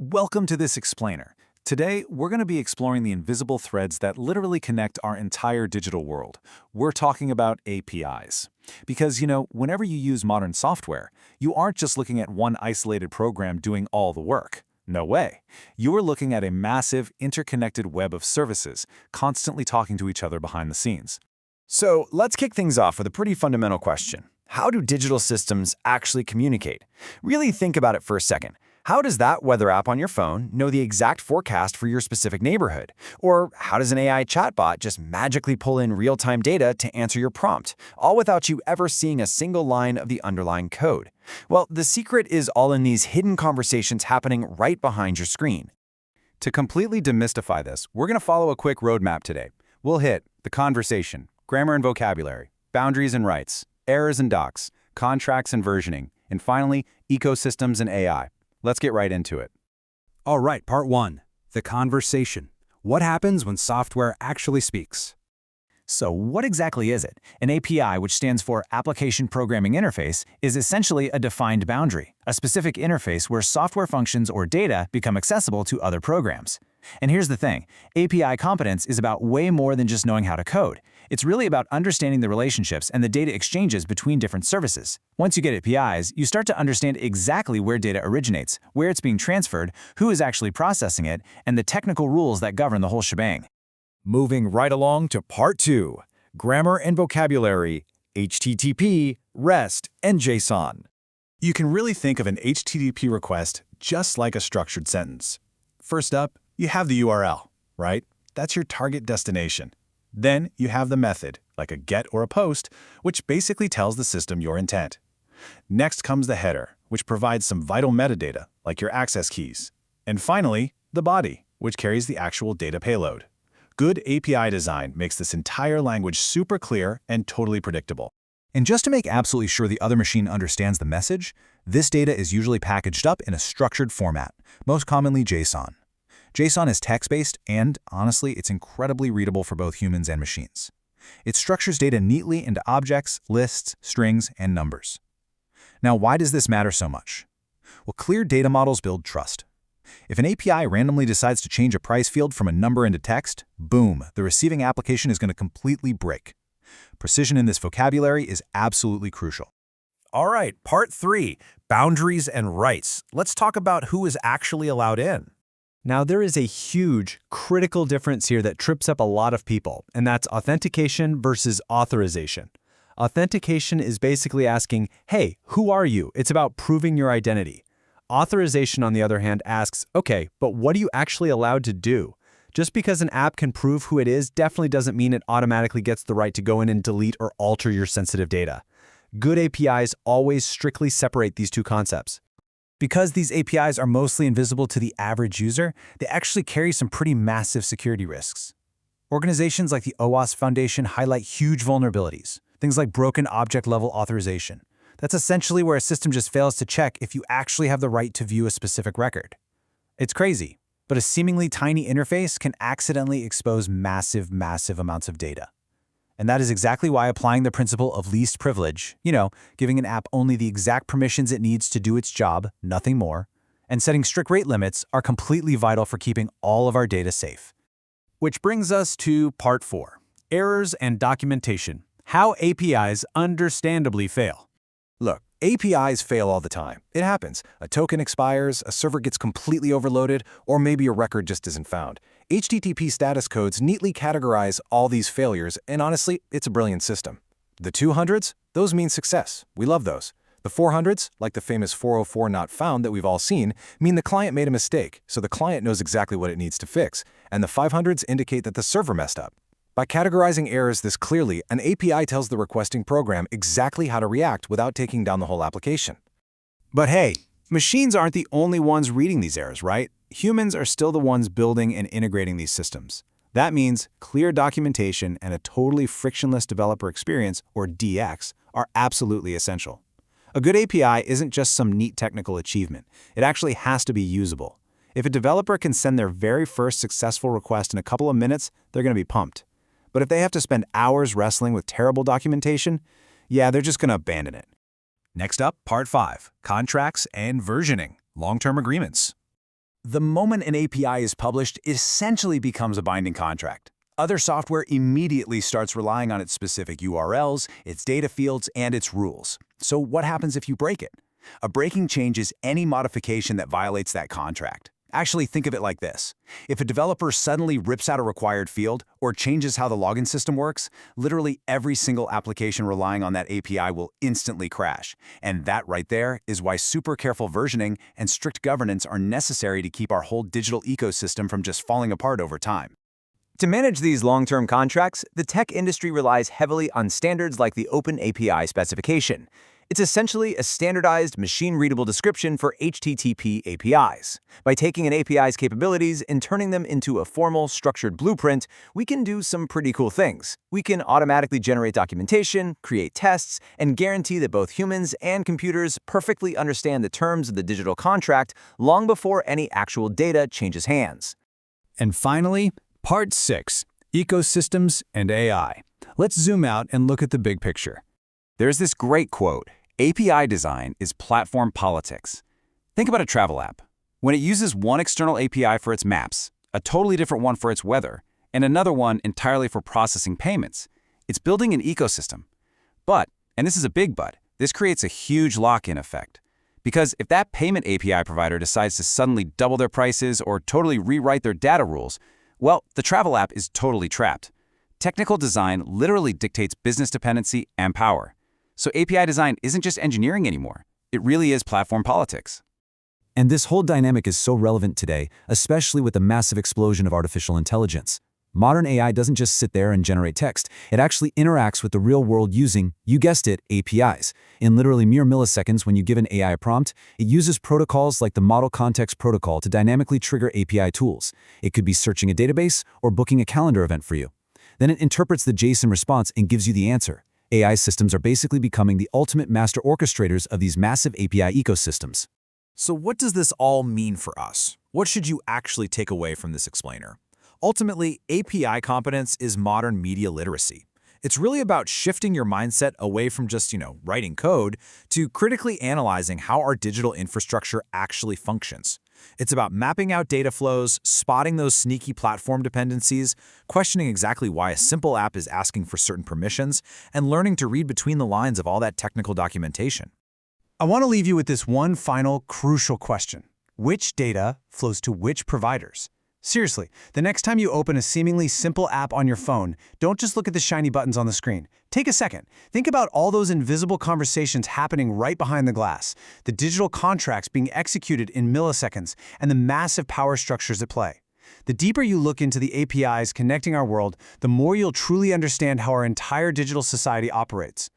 Welcome to this explainer. Today, we're going to be exploring the invisible threads that literally connect our entire digital world. We're talking about APIs. Because, whenever you use modern software, you aren't just looking at one isolated program doing all the work. No way. You are looking at a massive, interconnected web of services, constantly talking to each other behind the scenes. So let's kick things off with a pretty fundamental question. How do digital systems actually communicate? Really think about it for a second. How does that weather app on your phone know the exact forecast for your specific neighborhood? Or how does an AI chatbot just magically pull in real-time data to answer your prompt, all without you ever seeing a single line of the underlying code? Well, the secret is all in these hidden conversations happening right behind your screen. To completely demystify this, we're going to follow a quick roadmap today. We'll hit the conversation, grammar and vocabulary, boundaries and rights, errors and docs, contracts and versioning, and finally, ecosystems and AI. Let's get right into it. All right, part one, the conversation. What happens when software actually speaks? So what exactly is it? An API, which stands for Application Programming Interface, is essentially a defined boundary, a specific interface where software functions or data become accessible to other programs. And here's the thing, API competence is about way more than just knowing how to code. It's really about understanding the relationships and the data exchanges between different services. Once you get APIs, you start to understand exactly where data originates, where it's being transferred, who is actually processing it, and the technical rules that govern the whole shebang. Moving right along to part two, grammar and vocabulary, HTTP, REST, and JSON. You can really think of an HTTP request just like a structured sentence. First up, you have the URL, right? That's your target destination. Then you have the method, like a GET or a POST, which basically tells the system your intent. Next comes the header, which provides some vital metadata, like your access keys. And finally, the body, which carries the actual data payload. Good API design makes this entire language super clear and totally predictable. And just to make absolutely sure the other machine understands the message, this data is usually packaged up in a structured format, most commonly JSON. JSON is text-based and, honestly, it's incredibly readable for both humans and machines. It structures data neatly into objects, lists, strings, and numbers. Now, why does this matter so much? Well, clear data models build trust. If an API randomly decides to change a price field from a number into text, boom, the receiving application is going to completely break. Precision in this vocabulary is absolutely crucial. All right, part three, boundaries and rights. Let's talk about who is actually allowed in. Now, there is a huge, critical difference here that trips up a lot of people, and that's authentication versus authorization. Authentication is basically asking, hey, who are you? It's about proving your identity. Authorization, on the other hand, asks, okay, but what are you actually allowed to do? Just because an app can prove who it is definitely doesn't mean it automatically gets the right to go in and delete or alter your sensitive data. Good APIs always strictly separate these two concepts. Because these APIs are mostly invisible to the average user, they actually carry some pretty massive security risks. Organizations like the OWASP Foundation highlight huge vulnerabilities, things like broken object-level authorization. That's essentially where a system just fails to check if you actually have the right to view a specific record. It's crazy, but a seemingly tiny interface can accidentally expose massive amounts of data. And that is exactly why applying the principle of least privilege, giving an app only the exact permissions it needs to do its job, nothing more, and setting strict rate limits are completely vital for keeping all of our data safe. Which brings us to part four, errors and documentation. How APIs understandably fail. Look, APIs fail all the time. It happens. A token expires, a server gets completely overloaded, or maybe a record just isn't found. HTTP status codes neatly categorize all these failures, and honestly, it's a brilliant system. The 200s? Those mean success. We love those. The 400s, like the famous 404 not found that we've all seen, mean the client made a mistake, so the client knows exactly what it needs to fix. And the 500s indicate that the server messed up. By categorizing errors this clearly, an API tells the requesting program exactly how to react without taking down the whole application. But hey, machines aren't the only ones reading these errors, right? Humans are still the ones building and integrating these systems. That means clear documentation and a totally frictionless developer experience, or DX, are absolutely essential. A good API isn't just some neat technical achievement. It actually has to be usable. If a developer can send their very first successful request in a couple of minutes, they're going to be pumped. But if they have to spend hours wrestling with terrible documentation, yeah, they're just going to abandon it. Next up, part 5, contracts and versioning, long-term agreements. The moment an API is published, it essentially becomes a binding contract. Other software immediately starts relying on its specific URLs, its data fields, and its rules. So what happens if you break it? A breaking changes any modification that violates that contract. Actually, think of it like this. If a developer suddenly rips out a required field or changes how the login system works, literally every single application relying on that API will instantly crash. And that right there is why super careful versioning and strict governance are necessary to keep our whole digital ecosystem from just falling apart over time. To manage these long-term contracts, the tech industry relies heavily on standards like the Open API specification. It's essentially a standardized, machine-readable description for HTTP APIs. By taking an API's capabilities and turning them into a formal, structured blueprint, we can do some pretty cool things. We can automatically generate documentation, create tests, and guarantee that both humans and computers perfectly understand the terms of the digital contract long before any actual data changes hands. And finally, Part 6, Ecosystems and AI. Let's zoom out and look at the big picture. There's this great quote, API design is platform politics. Think about a travel app. When it uses one external API for its maps, a totally different one for its weather, and another one entirely for processing payments, it's building an ecosystem. But, and this is a big but, this creates a huge lock-in effect. Because if that payment API provider decides to suddenly double their prices or totally rewrite their data rules, well, the travel app is totally trapped. Technical design literally dictates business dependency and power. So API design isn't just engineering anymore. It really is platform politics. And this whole dynamic is so relevant today, especially with the massive explosion of artificial intelligence. Modern AI doesn't just sit there and generate text. It actually interacts with the real world using, you guessed it, APIs. In literally mere milliseconds when you give an AI a prompt, it uses protocols like the Model Context Protocol to dynamically trigger API tools. It could be searching a database or booking a calendar event for you. Then it interprets the JSON response and gives you the answer. AI systems are basically becoming the ultimate master orchestrators of these massive API ecosystems. So what does this all mean for us? What should you actually take away from this explainer? Ultimately, API competence is modern media literacy. It's really about shifting your mindset away from just, writing code to critically analyzing how our digital infrastructure actually functions. It's about mapping out data flows, spotting those sneaky platform dependencies, questioning exactly why a simple app is asking for certain permissions, and learning to read between the lines of all that technical documentation. I want to leave you with this one final crucial question. Which data flows to which providers? Seriously, the next time you open a seemingly simple app on your phone, don't just look at the shiny buttons on the screen. Take a second. Think about all those invisible conversations happening right behind the glass, the digital contracts being executed in milliseconds, and the massive power structures at play. The deeper you look into the APIs connecting our world, the more you'll truly understand how our entire digital society operates.